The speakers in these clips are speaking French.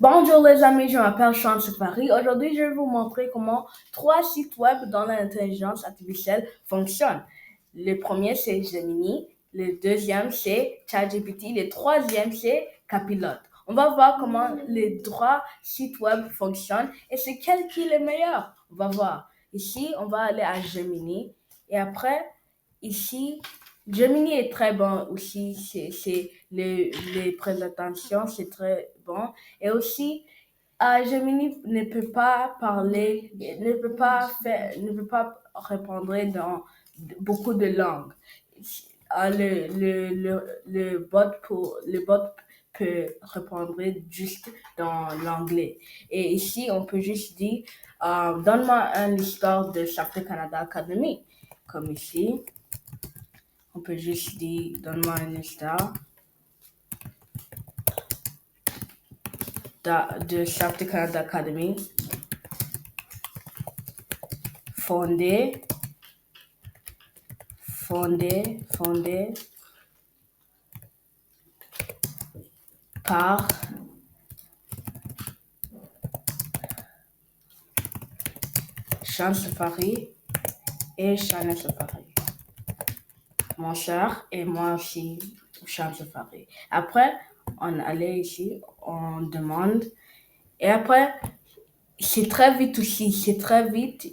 Bonjour les amis, je m'appelle Sean Safari. Aujourd'hui, je vais vous montrer comment trois sites web dans l'intelligence artificielle fonctionnent. Le premier, c'est Gemini. Le deuxième, c'est ChatGPT. Le troisième, c'est Copilot. On va voir comment les trois sites web fonctionnent et c'est quel qui est le meilleur. On va voir. Ici, on va aller à Gemini et après, ici, Gemini est très bon aussi. Les présentations, c'est très bon. Et aussi, Gemini ne peut pas parler, ne peut pas répondre dans beaucoup de langues. Le bot peut répondre juste dans l'anglais. Et ici, on peut juste dire, donne-moi une histoire de Chapter Canada Academy. Comme ici, on peut juste dire, donne-moi une histoire de Chapter Canada Academy fondée fondé par Sean Safari et Shana Safari. Mon cher et moi aussi, Sean Safari. Après, on allait ici, on demande. Et après, c'est très vite aussi, c'est très vite.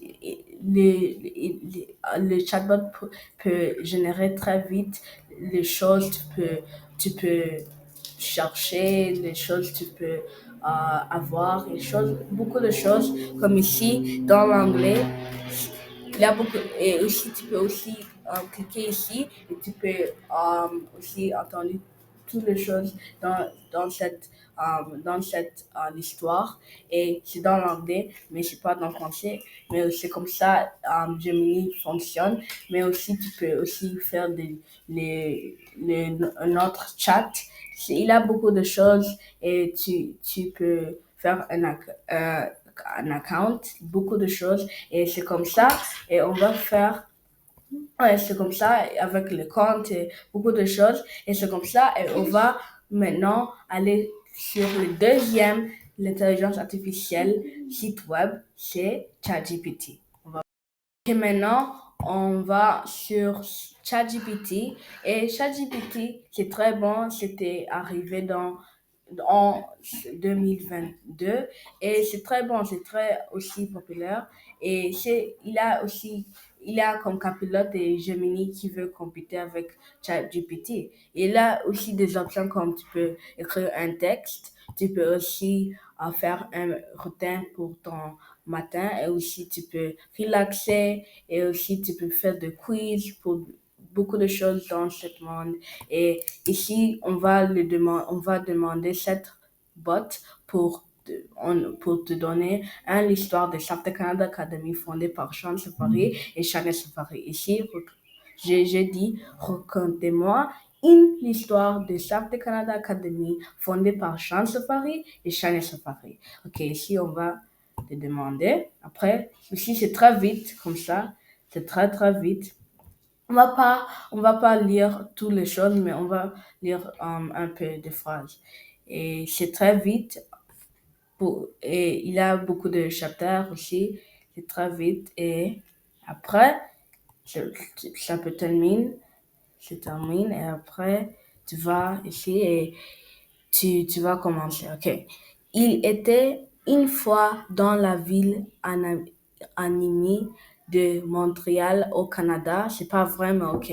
Le chatbot peut générer très vite les choses. Tu peux chercher les choses, tu peux avoir les choses, beaucoup de choses. Comme ici, dans l'anglais, il y a beaucoup. Et aussi, tu peux aussi cliquer ici et tu peux aussi entendre toutes les choses dans cette histoire. Et c'est dans l'anglais, mais c'est pas dans le français. Mais c'est comme ça, Gemini fonctionne. Mais aussi, tu peux aussi faire un autre chat. Il a beaucoup de choses et tu peux faire un account, beaucoup de choses. Et c'est comme ça. Et on va faire ouais, c'est comme ça, avec le compte et beaucoup de choses. Et c'est comme ça, et on va maintenant aller sur le deuxième, l'intelligence artificielle site web, c'est ChatGPT. Et maintenant, on va sur ChatGPT. Et ChatGPT, c'est très bon. C'était arrivé en 2022 et c'est très bon, c'est très aussi populaire et il a comme copilote et Gemini qui veut compéter avec ChatGPT. Il a aussi des options comme tu peux écrire un texte, tu peux aussi faire un routine pour ton matin et aussi tu peux relaxer et aussi tu peux faire des quiz pour beaucoup de choses dans ce monde. Et ici, on va demander cette bot pour te donner l'histoire de Chapter Canada Academy fondée par Sean Safari et Shana Safari. Ici, j'ai dit, racontez-moi l'histoire de Chapter Canada Academy fondée par Sean Safari et Shana Safari. Ok, ici, on va te demander. Après, ici, c'est très vite, comme ça. C'est très, très vite. On va pas lire toutes les choses, mais on va lire un peu de phrases. Et c'est très vite. Et il a beaucoup de chapitres aussi. C'est très vite. Et après, ça, ça peut terminer. Se termine. Et après, tu vas ici et tu vas commencer. OK. Il était une fois dans la ville animée de Montréal au Canada. C'est pas vraiment OK.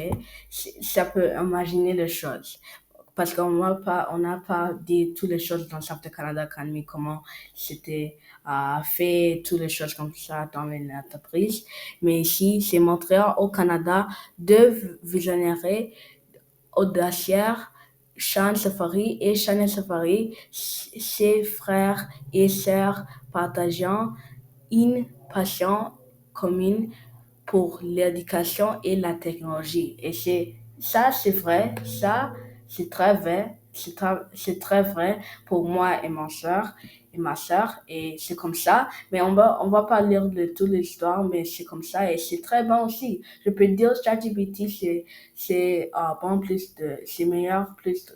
Ça peut imaginer les choses. Parce on n'a pas dit toutes les choses dans Chapter Canada Academy, comment c'était fait, toutes les choses comme ça dans l'entreprise. Mais ici, c'est Montréal au Canada, deux visionnaires audacieux, Sean Safari et Chanel Safari, ses frères et sœurs partageant une passion commune pour l'éducation et la technologie. Et c'est vrai, ça, c'est très vrai, c'est très vrai pour moi et ma sœur, et c'est comme ça. Mais on va pas lire de toute l'histoire, mais c'est comme ça, et c'est très bon aussi. Je peux dire ChatGPT, c'est bon c'est meilleur, plus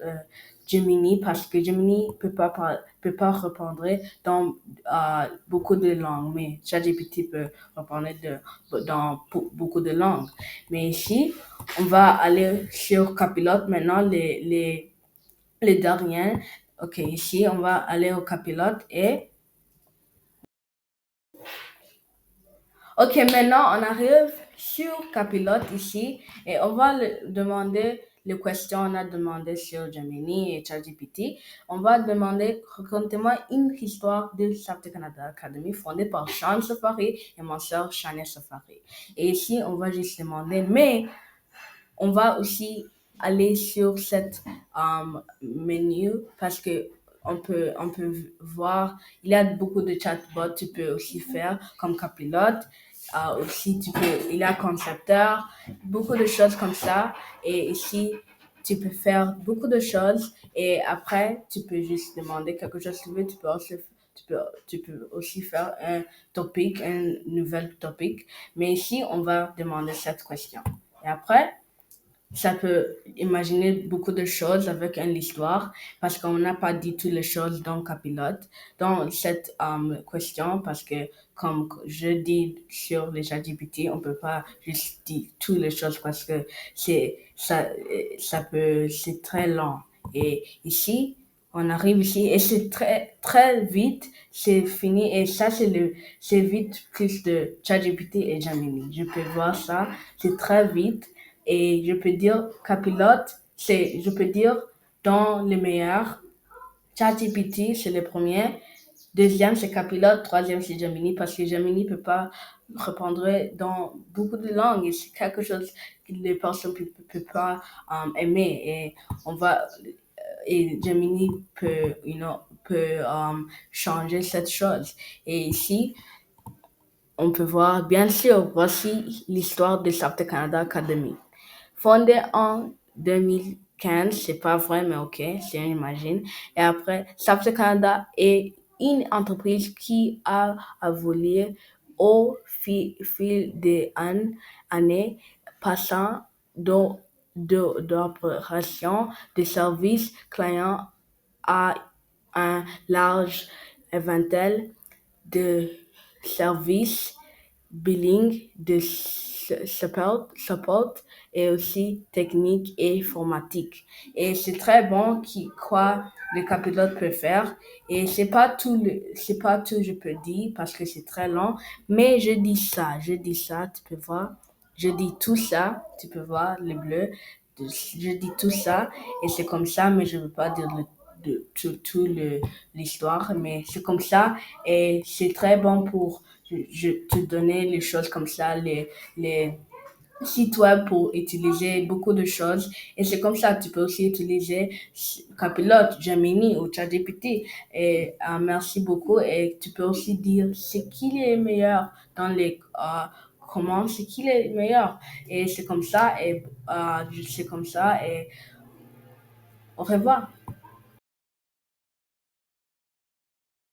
Gemini parce que Gemini peut pas répondre dans beaucoup de langues, mais ChatGPT peut répondre dans beaucoup de langues. Mais ici, on va aller sur Capilote maintenant, les derniers. Ok, ici, on va aller au Capilote et ok, maintenant on arrive sur Capilote ici et on va demander les questions qu'on a demandées sur Gemini et ChatGPT. On va demander, racontez-moi une histoire de Chapter Canada Academy fondée par Sean Safari et ma soeur Shania Safari. Et ici, on va juste demander, mais on va aussi aller sur cette menu parce que on peut voir, il y a beaucoup de chatbots, tu peux aussi faire comme copilote. Aussi, il y a concepteur, beaucoup de choses comme ça. Et ici, tu peux faire beaucoup de choses et après, tu peux juste demander quelque chose que tu veux. Tu peux aussi faire un topic, un nouvel topic. Mais ici, on va demander cette question. Et après, ça peut imaginer beaucoup de choses avec une histoire parce qu'on n'a pas dit toutes les choses dans Capilote, dans cette question parce que comme je dis sur les ChatGPT, on peut pas juste dire toutes les choses parce que c'est très lent. Et ici, on arrive ici et c'est très vite, c'est fini et ça c'est vite plus de ChatGPT et Gemini. Je peux voir ça, c'est très vite et je peux dire capilote, je peux dire dans les meilleurs. ChatGPT, c'est le premier. Deuxième, c'est Capilote. Troisième, c'est Gemini, parce que Gemini peut pas répondre dans beaucoup de langues. Et c'est quelque chose que les personnes peuvent pas aimer. Et on va, et Gemini peut, peut changer cette chose. Et ici, on peut voir, bien sûr, voici l'histoire de Chapter Canada Academy. Fondée en 2015, c'est pas vrai, mais ok, c'est une imagine. Et après, Sapse Canada est une entreprise qui a évolué fil des années, passant d'opération de services clients à un large éventail de services billing, de support et aussi technique et informatique. Et c'est très bon quoi le capilote peut faire. Et c'est pas tout je peux dire parce que c'est très long, mais je dis ça, tu peux voir. Je dis tout ça, tu peux voir le bleu. Je dis tout ça et c'est comme ça, mais je veux pas dire l'histoire, mais c'est comme ça et c'est très bon pour je te donner les choses comme ça, les sites web pour utiliser beaucoup de choses. Et c'est comme ça, tu peux aussi utiliser Capilote, Gemini ou ChatGPT. Et merci beaucoup. Et tu peux aussi dire c'est qui est meilleur dans les comment c'est qui est meilleur. Et c'est comme ça et au revoir.